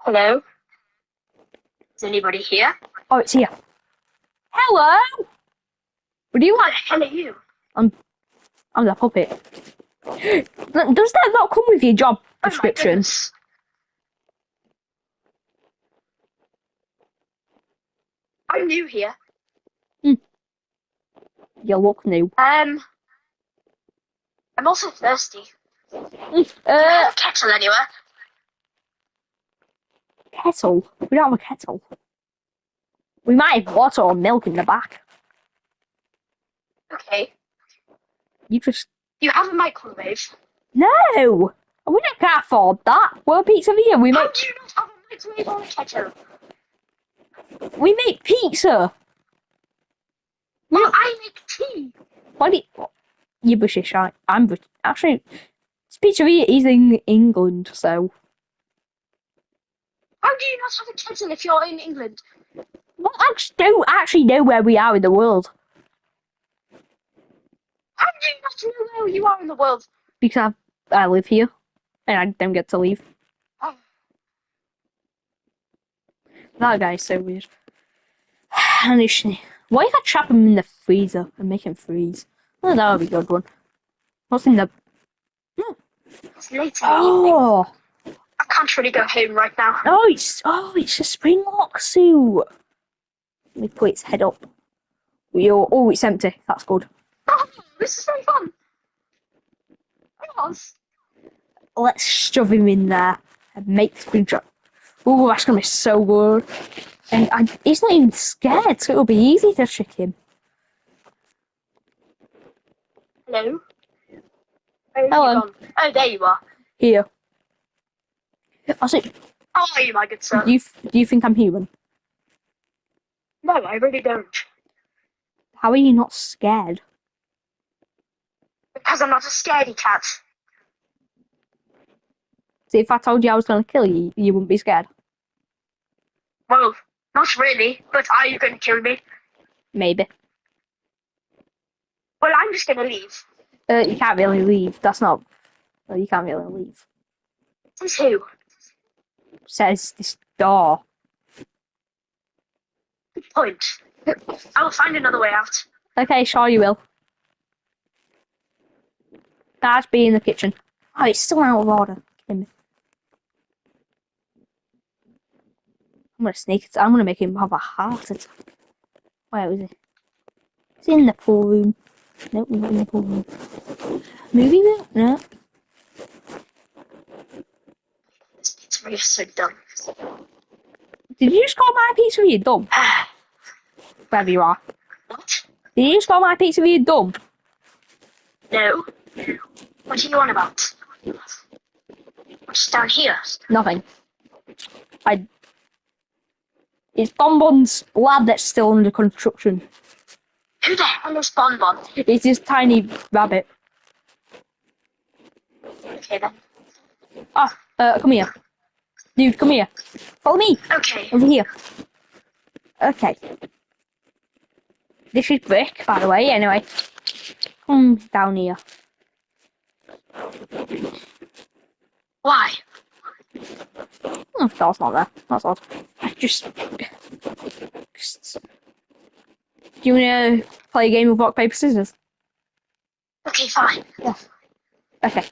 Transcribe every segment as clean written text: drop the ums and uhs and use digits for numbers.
Hello? Is anybody here? Oh, it's here. Hello. What do you What want? the hell are you? I'm the puppet. Does that not come with your job Oh my description? goodness. I'm new here. You look new. I'm also thirsty. Do you have a kettle anywhere? Kettle. We don't have a kettle. We might have water or milk in the back. Okay. You just You have a microwave. no. We can't afford that. We're a pizzeria. We How make do you not have a microwave or a kettle? pizza. Well, I make tea. Why do you British? I'm British. Actually, this pizzeria is in England, so. How do you not have a kettle if you're in England? Well, I don't actually know where we are in the world How do you not know where you are in the world? because I live here and I don't get to leave. Oh, That guy's so weird. And why if I trap him in the freezer and make him freeze? Oh, that would be a good one. What's in the? it's late in the evening. Oh, I can't really go home right now. it's a Springlocked suit. Let me put its head up. Oh, it's empty. That's good. Oh, this is very fun. Yes. Let's shove him in there and make Springtrap. Oh, that's gonna be so good. And he's not even scared, so it'll be easy to trick him. Hello? Where have Hello. you gone? Oh, there you are. Here. I said, How are you, my good sir? do you think I'm human? No, I really don't. How are you not scared? Because I'm not a scaredy cat. See, if I told you I was gonna kill you, you wouldn't be scared. Well, not really, but are you going to kill me? Maybe. Well, I'm just going to leave. You can't really leave. That's not. Well, you can't really leave. Says who? Says this door. Good point. I will find another way out. Okay, sure you will. Guys, be in the kitchen. Oh, it's still out of order. I'm gonna sneak it. I'm gonna make him have a heart attack. Where is he? It's in the pool room. Nope, not in the pool room. Movie room? No. This pizzeria is so dumb. Did you just call my pizzeria dumb? Wherever you are. What? Did you just call my pizzeria dumb? No. What are you on about? What's down here? Nothing. It's Bonbon's lab that's still under construction. Who the hell is Bonbon? It's this tiny rabbit. Okay then. Come here. Dude, come here. Follow me. Okay. Over here. Okay. This is brick, by the way, anyway. Come down here. Why? Oh, that's not there. That's odd. Just... Do you want to play a game of rock, paper, scissors? Okay, fine. Yeah. Okay.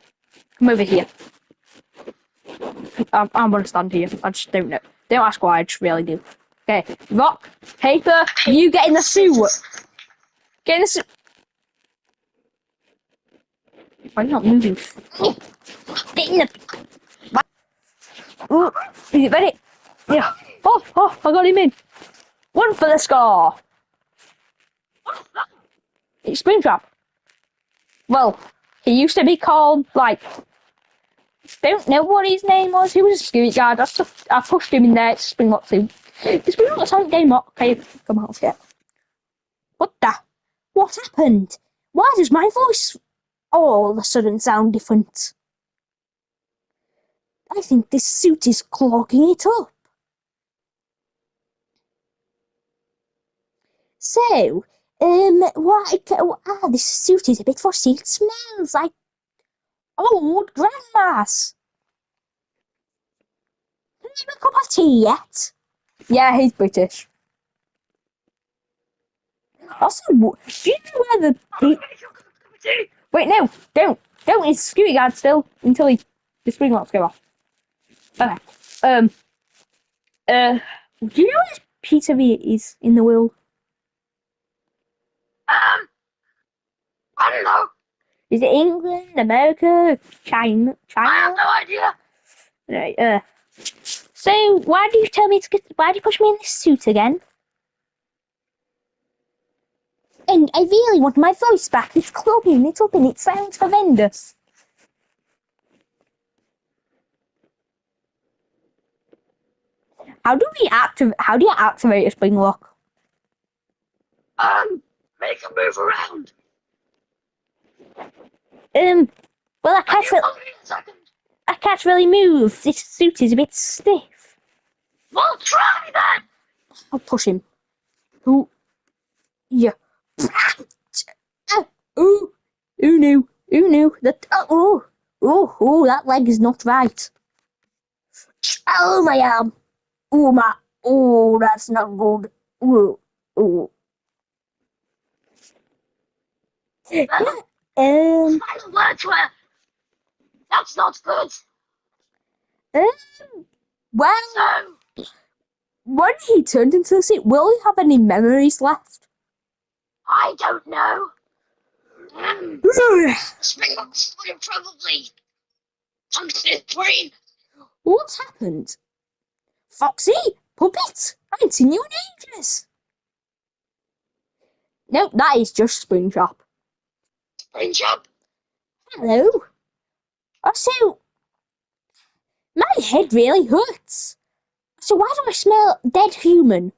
Come over here. I'm going to stand here. I just don't know. Don't ask why, I just really do. Okay. Rock, paper, you get in the suit. Get in the suit. Why are you not moving? Get in the... Ooh, is it ready? Yeah. Oh, I got him in. One for the score. It's Springtrap. Well, he used to be called, like, don't know what his name was. He was a security guard. I pushed him in there. It's Springlocked suit. It's Springlocked Sonic Game Lock. Okay, come on, let's get. What happened? Why does my voice all of a sudden sound different? I think this suit is clogging it up. So, this suit is a bit fussy. It smells like old grandma's. him a cup of tea yet? Yeah, he's British. Also, do you know where Wait, no, don't. It's security guard still until the spring locks go off. Okay. Do you know where pizzeria is in the world? I don't know. Is it England, America, China? I have no idea. Right, so why do you tell me why do you push me in this suit again? And I really want my voice back. It's clubbing, it's up and it sounds horrendous. How do you activate a spring lock? Make him move around. Well, I can't really move. This suit is a bit stiff. Well, try then. I'll push him. Ooh. Yeah. Ooh. Ooh, no. Ooh, no. That leg is not right. Oh, my arm. Oh, that's not good. Ooh. Final words were, that's not good. Well, So, when he turned into the suit, will he have any memories left? I don't know. Springlocked would have probably punched his brain. What's happened? Foxy? Puppet? I haven't seen you in ages. No, that is just Springtrap. Springtrap? Hello. Also, my head really hurts. So why do I smell dead human?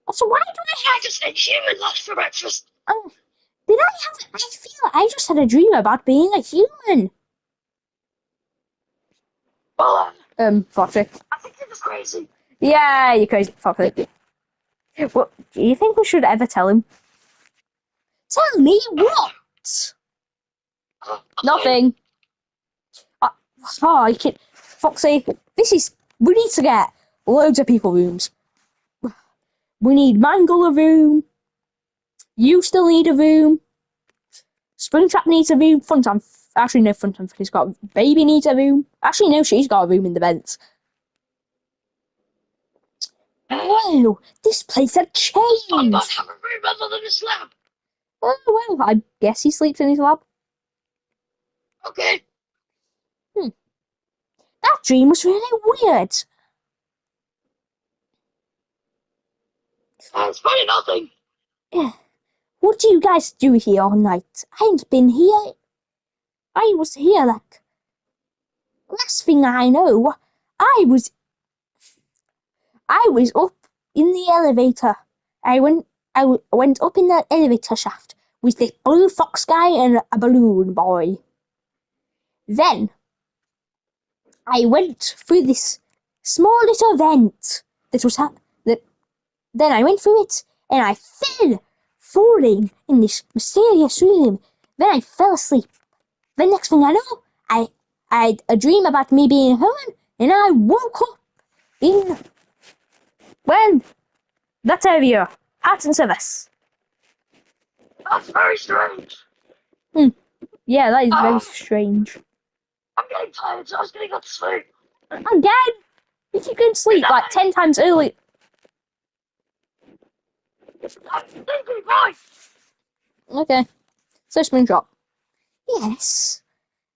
Also, why do I just ate human lunch for breakfast. did I have? I feel like I just had a dream about being a human. Well, Foxy. I think you're just crazy. Yeah, you're crazy, Foxy. What do you think we should ever tell him? Tell me what? Nothing. I can. Foxy, we need to get loads of people rooms. We need Mangle a room. You still need a room. Springtrap needs a room. Funtime. Actually, no, Funtime's got. Baby needs a room. Actually, no, she's got a room in the vents. Whoa, this place had changed. I don't have a room other than a slab. Oh, well, I guess he sleeps in his lab. Okay. That dream was really weird. It's funny nothing. What do you guys do here all night? I ain't been here. I was here like. Last thing I know, I was up in the elevator. I went up in the elevator shaft with this blue fox guy and a balloon boy. Then I went through this small little vent that was then I went through it and I fell, falling in this mysterious room. Then I fell asleep. The next thing I know, I had a dream about me being a human, and I woke up in that area, Arts and Service. That's very strange. Yeah, that is very strange. I'm getting tired, so I was gonna go to sleep. Again, you keep going to sleep like 10 times early. I'm sleeping, right? Okay, so Springtrap. Yes.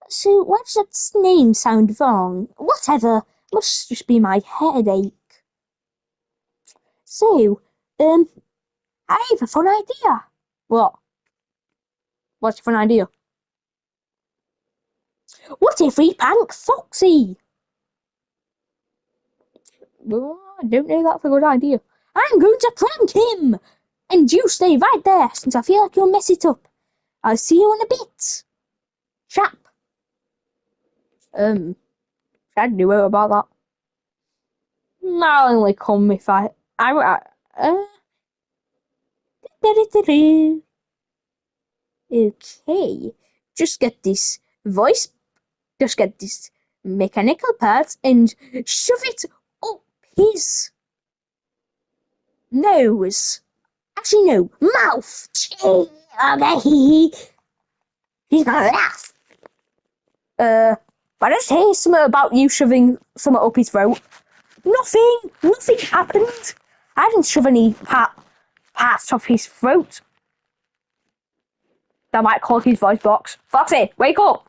So why does that name sound wrong? Whatever, must just be my headache. So, I have a fun idea. What? What's your fun idea? What if we prank Foxy? Well, I don't know that's a good idea. I'm going to prank him! And you stay right there, since I feel like you'll mess it up. I'll see you in a bit. Chap. I knew about that. I'll only come if okay. Just get this mechanical parts and shove it up his nose. Actually, no, mouth. Okay. He's gonna laugh. But I just hear something about you shoving something up his throat. Nothing happened. I didn't shove any parts of his throat. That might clog his voice box. Foxy, wake up!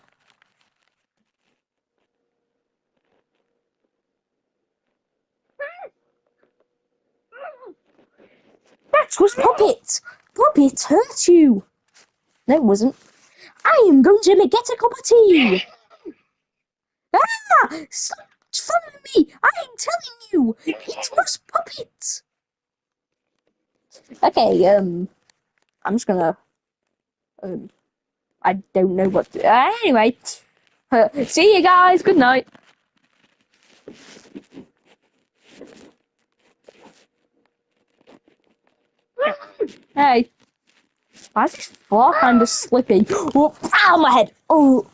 That was Puppet! Puppet hurt you! No, it wasn't. I am going to get a cup of tea! Ah! Stop following me! I am telling you! It was Puppet! Okay, I'm just gonna... I don't know what to... anyway. See you guys, good night. Hey. Why is this floor kind of slippy? Oh, ow, my head! Oh.